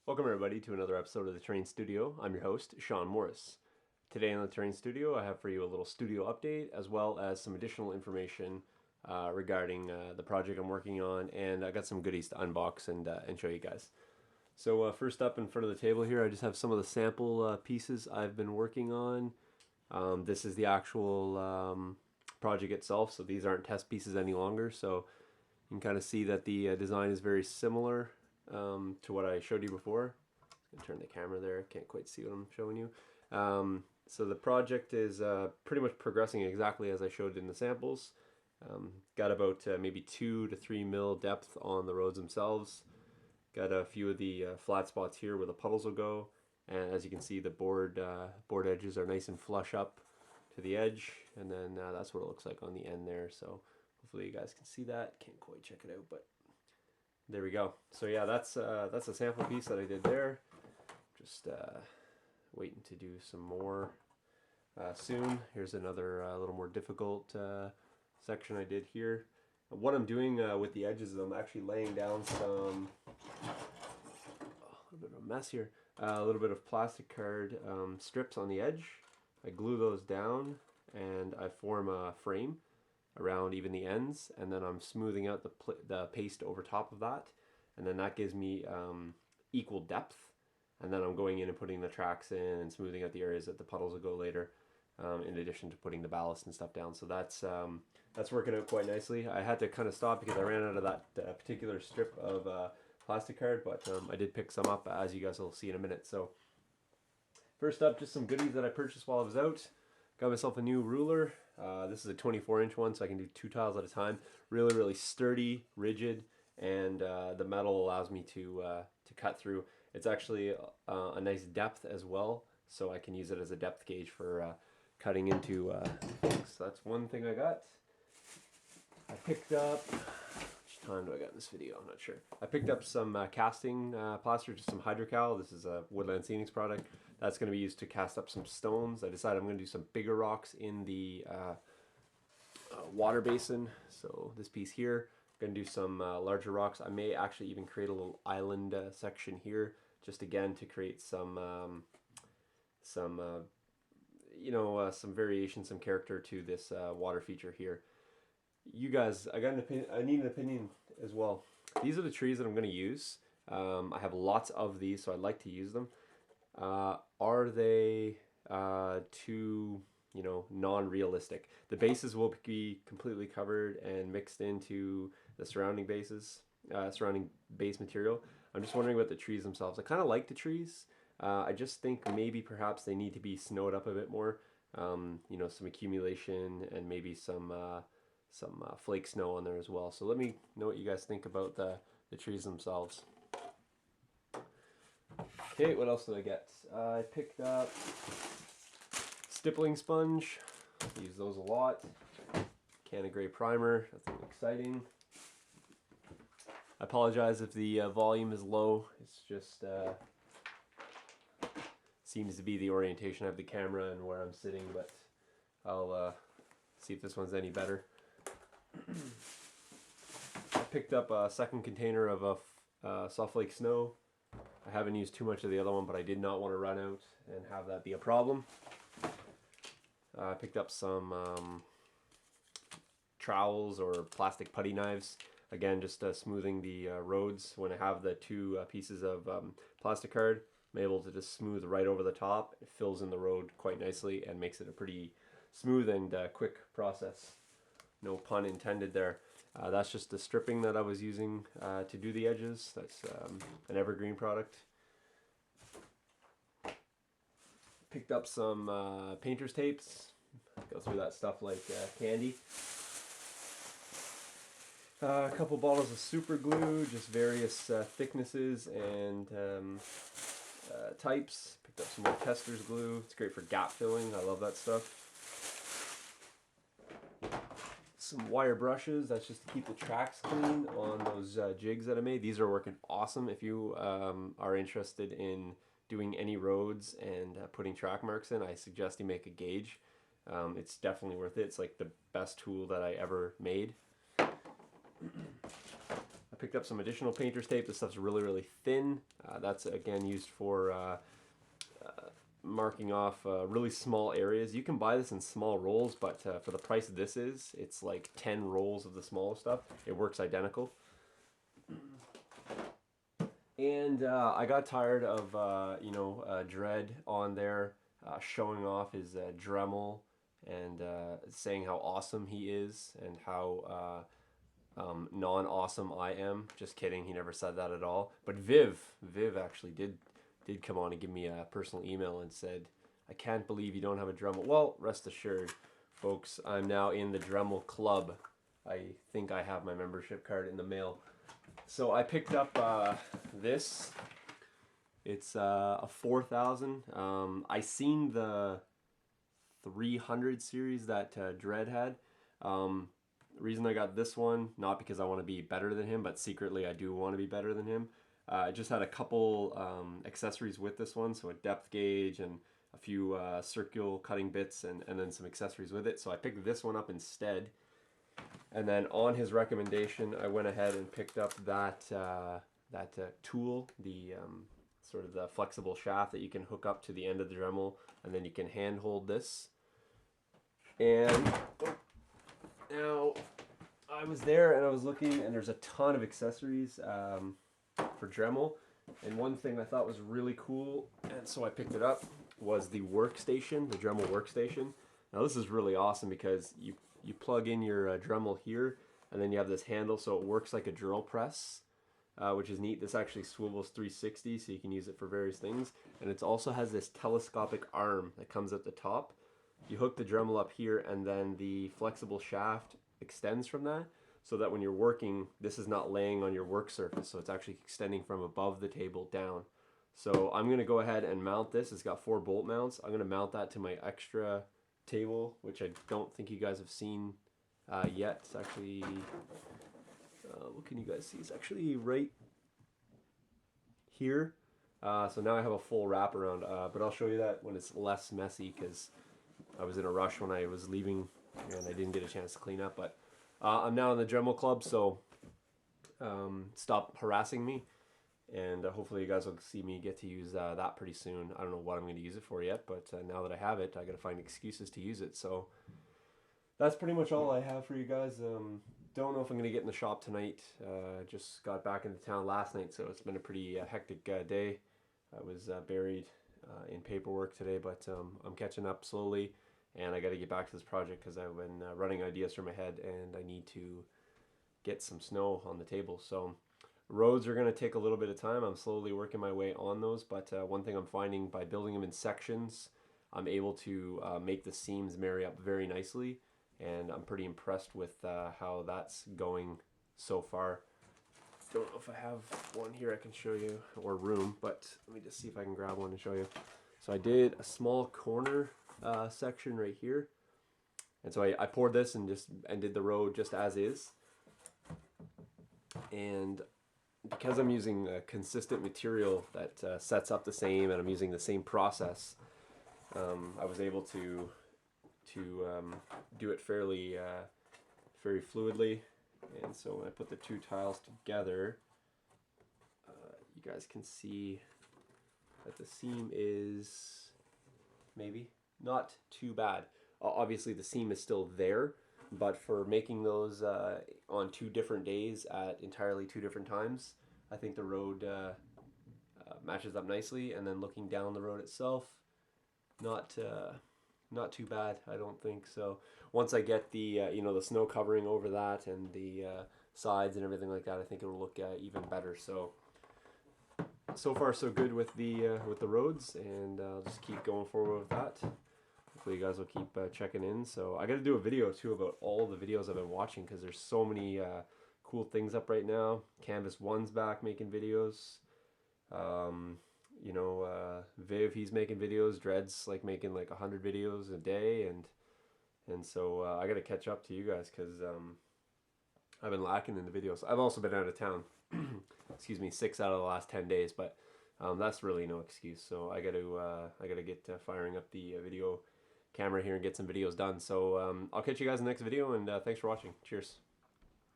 Welcome everybody to another episode of the Terrain Studio. I'm your host, Sean Morris. Today on the Terrain Studio, I have for you a little studio update as well as some additional information regarding the project I'm working on, and I got some goodies to unbox and show you guys. So first up in front of the table here, I just have some of the sample pieces I've been working on. This is the actual project itself, so these aren't test pieces any longer, so you can kind of see that the design is very similar to what I showed you before. I'm gonna turn the camera there. Can't quite see what I'm showing you. So the project is pretty much progressing exactly as I showed in the samples. Got about maybe 2 to 3 mil depth on the roads themselves. Got a few of the flat spots here where the puddles will go, and as you can see, the board edges are nice and flush up to the edge, and then that's what it looks like on the end there. So hopefully you guys can see that. Can't quite check it out, but there we go. So yeah, that's a sample piece that I did there. Just waiting to do some more soon. Here's another little more difficult section I did here. What I'm doing with the edges is I'm actually laying down some, a little bit of a mess here, a little bit of plastic card strips on the edge. I glue those down and I form a frame around even the ends, and then I'm smoothing out the paste over top of that, and then that gives me equal depth, and then I'm going in and putting the tracks in and smoothing out the areas that the puddles will go later, in addition to putting the ballast and stuff down. So that's working out quite nicely. I had to kind of stop because I ran out of that particular strip of plastic card, but I did pick some up, as you guys will see in a minute. So first up, just some goodies that I purchased while I was out. Got myself a new ruler. This is a 24-inch one, so I can do 2 tiles at a time. Really, really sturdy, rigid, and the metal allows me to cut through. It's actually a nice depth as well, so I can use it as a depth gauge for cutting into things. So that's one thing I got. I picked up, which time do I got in this video? I'm not sure. I picked up some casting plaster, just some hydrocal. This is a Woodland Scenics product. That's going to be used to cast up some stones. I decided I'm going to do some bigger rocks in the water basin. So this piece here, I'm going to do some larger rocks. I may actually even create a little island section here, just again to create some variation, some character to this water feature here. You guys, I need an opinion as well. These are the trees that I'm going to use. I have lots of these, so I'd like to use them. Are they too, non-realistic? The bases will be completely covered and mixed into the surrounding surrounding base material. I'm just wondering about the trees themselves. I kind of like the trees. I just think maybe perhaps they need to be snowed up a bit more. Some accumulation and maybe some flake snow on there as well. So let me know what you guys think about the trees themselves. Okay, what else did I get? I picked up stippling sponge. I use those a lot. Can of gray primer. Nothing exciting. I apologize if the volume is low. It's just seems to be the orientation of the camera and where I'm sitting, but I'll see if this one's any better. I picked up a second container of soft flake snow. I haven't used too much of the other one, but I did not want to run out and have that be a problem. I picked up some trowels or plastic putty knives. Again, just smoothing the roads. When I have the two pieces of plastic card, I'm able to just smooth right over the top. It fills in the road quite nicely and makes it a pretty smooth and quick process. No pun intended there. That's just the stripping that I was using to do the edges. That's an evergreen product. Picked up some painter's tapes. Go through that stuff like candy. A couple bottles of super glue, just various thicknesses and types. Picked up some more tester's glue. It's great for gap filling. I love that stuff. Some wire brushes. That's just to keep the tracks clean on those jigs that I made. These are working awesome. If you are interested in doing any roads and putting track marks in, I suggest you make a gauge. It's definitely worth it. It's like the best tool that I ever made. I picked up some additional painter's tape. This stuff's really, really thin. That's again used for marking off really small areas. You can buy this in small rolls, but for the price this is, it's like 10 rolls of the smaller stuff. It works identical. And I got tired of Dread on there showing off his Dremel and saying how awesome he is and how non-awesome I am. Just kidding, he never said that at all. But Viv actually did come on and give me a personal email and said, I can't believe you don't have a Dremel. Well, rest assured, folks, I'm now in the Dremel Club. I think I have my membership card in the mail. So I picked up this. It's a 4000. I seen the 300 series that Dread had. The reason I got this one, not because I want to be better than him, but secretly I do want to be better than him. I just had a couple accessories with this one, so a depth gauge and a few circular cutting bits and then some accessories with it. So I picked this one up instead. And then on his recommendation, I went ahead and picked up that tool, the sort of the flexible shaft that you can hook up to the end of the Dremel, and then you can hand hold this. And now I was there and I was looking, and there's a ton of accessories for Dremel. And one thing I thought was really cool, and so I picked it up, was the workstation, the Dremel workstation. Now this is really awesome because you plug in your Dremel here, and then you have this handle, so it works like a drill press, which is neat. This actually swivels 360, so you can use it for various things. And it also has this telescopic arm that comes at the top. You hook the Dremel up here, and then the flexible shaft extends from that, so that when you're working, this is not laying on your work surface, so it's actually extending from above the table down. So I'm going to go ahead and mount this. It's got 4 bolt mounts. I'm going to mount that to my extra table, which I don't think you guys have seen yet. It's actually, what can you guys see? It's actually right here. So now I have a full wraparound, but I'll show you that when it's less messy, because I was in a rush when I was leaving and I didn't get a chance to clean up. But I'm now in the Dremel Club, so stop harassing me. And hopefully you guys will see me get to use that pretty soon. I don't know what I'm going to use it for yet, but now that I have it, I got to find excuses to use it. So that's pretty much all I have for you guys. Don't know if I'm going to get in the shop tonight. Just got back into town last night, so it's been a pretty hectic day. I was buried in paperwork today, but I'm catching up slowly, and I got to get back to this project because I've been running ideas through my head, and I need to get some snow on the table. So roads are going to take a little bit of time. I'm slowly working my way on those, but one thing I'm finding, by building them in sections, I'm able to make the seams marry up very nicely, and I'm pretty impressed with how that's going so far. Don't know if I have one here I can show you, or room, but let me just see if I can grab one and show you. So I did a small corner section right here, and so I poured this and did the road just as is. And because I'm using a consistent material that sets up the same, and I'm using the same process, I was able to do it fairly very fluidly. And so when I put the two tiles together, you guys can see that the seam is maybe not too bad. Obviously the seam is still there, but for making those on 2 different days at entirely 2 different times, I think the road matches up nicely. And then looking down the road itself, not too bad, I don't think. So once I get the the snow covering over that and the sides and everything like that, I think it'll look even better. So far so good with the roads, and I'll just keep going forward with that. Hopefully you guys will keep checking in. So I got to do a video too about all the videos I've been watching, because there's so many cool things up right now. Canvas One's back making videos. Viv, he's making videos. Dread's like making like 100 videos a day, and so I got to catch up to you guys, because I've been lacking in the videos. I've also been out of town. Excuse me, 6 out of the last 10 days, but that's really no excuse. So I got to get firing up the video camera here and get some videos done. So I'll catch you guys in the next video, and thanks for watching. Cheers.